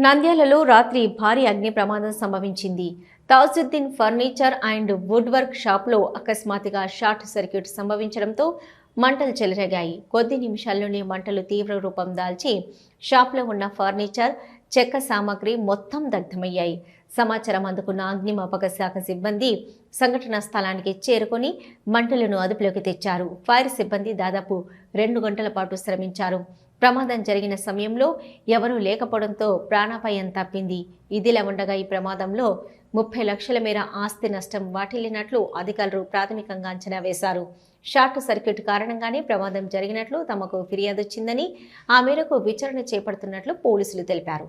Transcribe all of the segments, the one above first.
నంద్యాలలో రాత్రి భారీ అగ్ని ప్రమాదం సంభవించింది. Tajuddin furniture and wood work షాప్లో అకస్మాత్తుగా షార్ట్ సర్క్యూట్ సంభవించడంతో మంటలు చెలరేగాయి. కొద్ది నిమిషాల్లోనే మంటలు తీవ్ర రూపం దాల్చి షాప్లో ఉన్న ఫర్నిచర్, చెక్క సామాగ్రి మొత్తం దగ్ధమయ్యాయి. సమాచారం అందుకున్న అగ్నిమాపక శాఖ సిబ్బంది సంఘటనా స్థలానికి చేరుకొని మంటలను అదుపులోకి తెచ్చారు. ఫైర్ సిబ్బంది దాదాపు 2 గంటల పాటు శ్రమించారు. ప్రమాదం జరిగిన సమయంలో ఎవరూ లేకపోవడంతో ప్రాణాపాయం తప్పింది. ఇదిలా ఉండగా ఈ ప్రమాదంలో 30 లక్షల మేర ఆస్తి నష్టం వాటిల్లినట్లు అధికారులు ప్రాథమికంగా అంచనా వేశారు. షార్ట్ సర్క్యూట్ కారణంగానే ప్రమాదం జరిగినట్లు తమకు ఫిర్యాదు వచ్చిందని, ఆ మేరకు విచారణ చేపడుతున్నట్లు పోలీసులు తెలిపారు.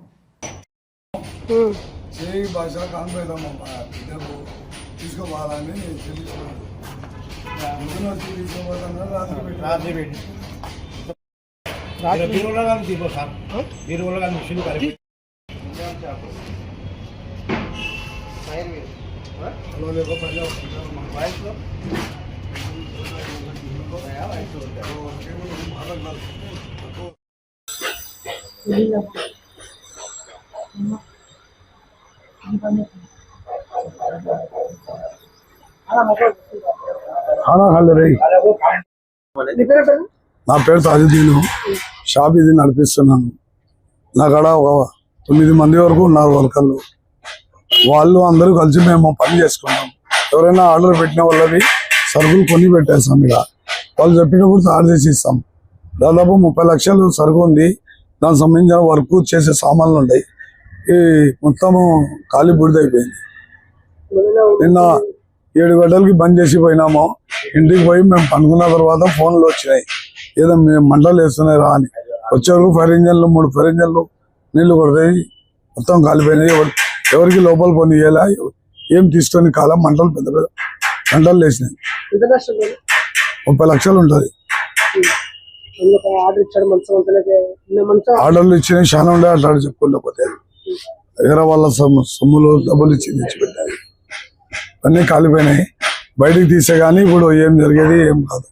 खाना खा ले रही నా పేరు తాజుద్దీన్. షాప్ ఇది నడిపిస్తున్నాను. నా కాడ ఒక 9 మంది వరకు ఉన్నారు వర్కర్లు. వాళ్ళు అందరూ కలిసి మేము పని చేసుకుంటాం. ఎవరైనా ఆర్డర్ పెట్టిన వాళ్ళవి సరుకులు కొని పెట్టేస్తాం. ఇక వాళ్ళు చెప్పినప్పుడు తయారు చేసి ఇస్తాం. దాదాపు 30 లక్షలు సరుకు ఉంది. దానికి సంబంధించిన వర్క్ చేసే సామాన్లు ఉంటాయి. ఈ మొత్తము ఖాళీ బూడిదైపోయింది. నిన్న 7 గంటలకి బంద్ చేసి పోయినాము. ఇంటికి పోయి మేము పనుకున్న తర్వాత ఫోన్లు వచ్చినాయి, ఏదో మేము మంటలు వేస్తున్నాయి రా అని. వచ్చేవరకు ఫైర్ ఇంజన్లు 3 ఫైర్ ఇంజన్లు నీళ్లు కొడతాయి, మొత్తం కాలిపోయినాయి. ఎవరికి లోపల కొన్ని ఇయ్యాలా, ఏం తీసుకొని కాలం మంటలు పెద్ద పెద్ద మంటలు లేచినాయి. 30 లక్షలు ఉంటుంది. ఆర్డర్లు ఇచ్చినాయి చాలా ఉండే, అట్లా చెప్పుకుంటా పోతే వేరే వాళ్ళ సొమ్ములు డబ్బులు ఇచ్చి తెచ్చిపెట్టాయి. అన్నీ కాలిపోయినాయి. బయటికి తీసే కానీ ఇప్పుడు ఏం జరిగేది ఏం కాదు.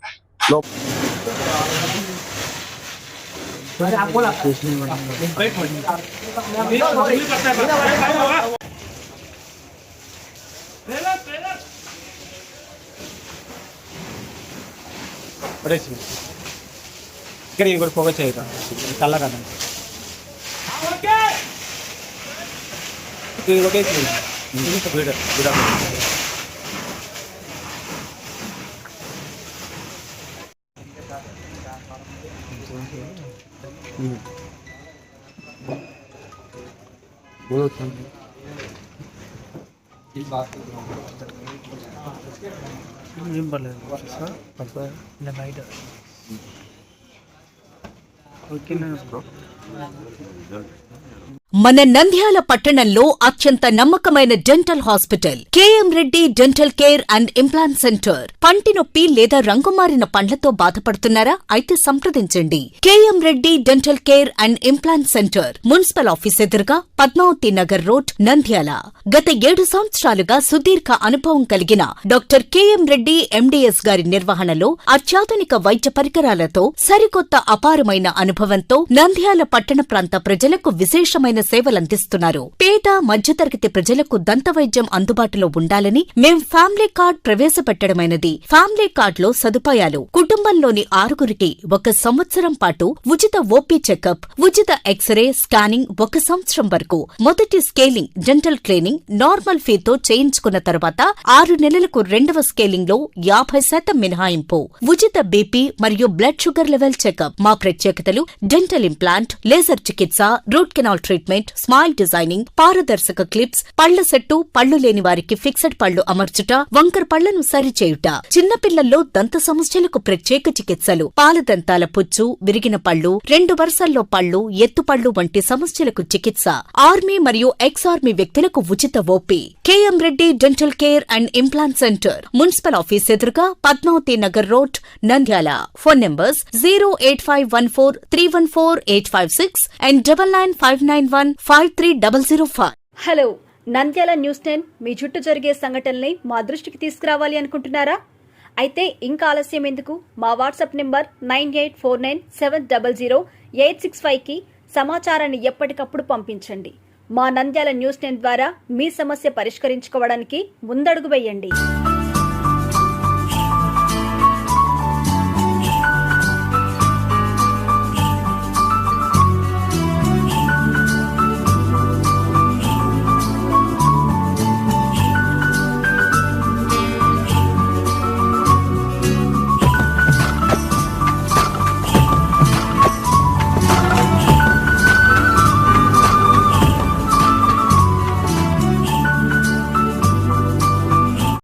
ఇక్కడ ఇంకోటి పొగ చేయక చల్ల కదా ఏం పర్లేదు సార్ నైట్ ఓకేనా బ్రో. మన నంద్యాల పట్టణంలో అత్యంత నమ్మకమైన dental hospital KM Reddy dental care and implant centre. పంటి నొప్పి లేదా రంగుమారిన పండ్లతో బాధపడుతున్నారా? అయితే సంప్రదించండి. KM Reddy dental care and implant centre, municipal office ఎదురుగా, పద్మావతి నగర్ రోడ్, నంద్యాల. గత 7 సంవత్సరాలుగా సుదీర్ఘ అనుభవం కలిగిన డాక్టర్ కేఎం రెడ్డి ఎండీఎస్ గారి నిర్వహణలో అత్యాధునిక వైద్య పరికరాలతో సరికొత్త అపారమైన అనుభవంతో నంద్యాల పట్టణ ప్రాంత ప్రజలకు విశేషమైన సేవలందిస్తున్నారు. పేద మధ్యతరగతి ప్రజలకు దంత వైద్యం అందుబాటులో ఉండాలని మేం ఫ్యామిలీ కార్డ్ ప్రవేశపెట్టడమైనది. ఫ్యామిలీ కార్డ్ లో సదుపాయాలు: కుటుంబంలోని 6గురికి 1 సంవత్సరం పాటు ఉచిత ఓపీ చెకప్, ఉచిత ఎక్స్రే స్కానింగ్ 1 సంవత్సరం వరకు, మొదటి స్కేలింగ్ డెంటల్ క్లీనింగ్ నార్మల్ ఫీతో చేయించుకున్న తర్వాత 6 నెలలకు 2వ స్కేలింగ్ లో 50% మినహాయింపు, ఉచిత బీపీ మరియు బ్లడ్ షుగర్ లెవెల్ చెకప్. మా ప్రత్యేకతలు: డెంటల్ ఇంప్లాంట్, లేజర్ చికిత్స, root canal treatment, smile designing, పారదర్శక క్లిప్స్, పళ్ల సెట్టు, పళ్లు లేని వారికి ఫిక్సెడ్ పళ్లు అమర్చుట, వంకర పళ్లను సరిచేయుట, చిన్నపిల్లల్లో దంత సమస్యలకు ప్రత్యేక చికిత్సలు, పాలదంతాల పుచ్చు, విరిగిన పళ్లు, 2 వరుసల్లో పళ్లు, ఎత్తుపళ్లు వంటి సమస్యలకు చికిత్స, ఆర్మీ మరియు ఎక్స్ ఆర్మీ వ్యక్తులకు ఉచిత OP. KM Reddy dental care and implant centre, municipal office ఎదురుగా, Padmavathi Nagar road, Nandyal. Phone numbers 08514314856 and 9959153005. Hello, Nandyal news 10 మీ చుట్టూ జరిగే సంఘటనల్ని మా దృష్టికి తీసుకురావాలి అనుకుంటున్నారా? అయితే ఇంకా ఆలస్యం ఎందుకు? మా వాట్సాప్ నెంబర్ 9849700865కి సమాచారాన్ని ఎప్పటికప్పుడు పంపించండి. మా నంద్యాల న్యూస్ 10 ద్వారా మీ సమస్య పరిష్కరించుకోవడానికి ముందడుగు వేయండి.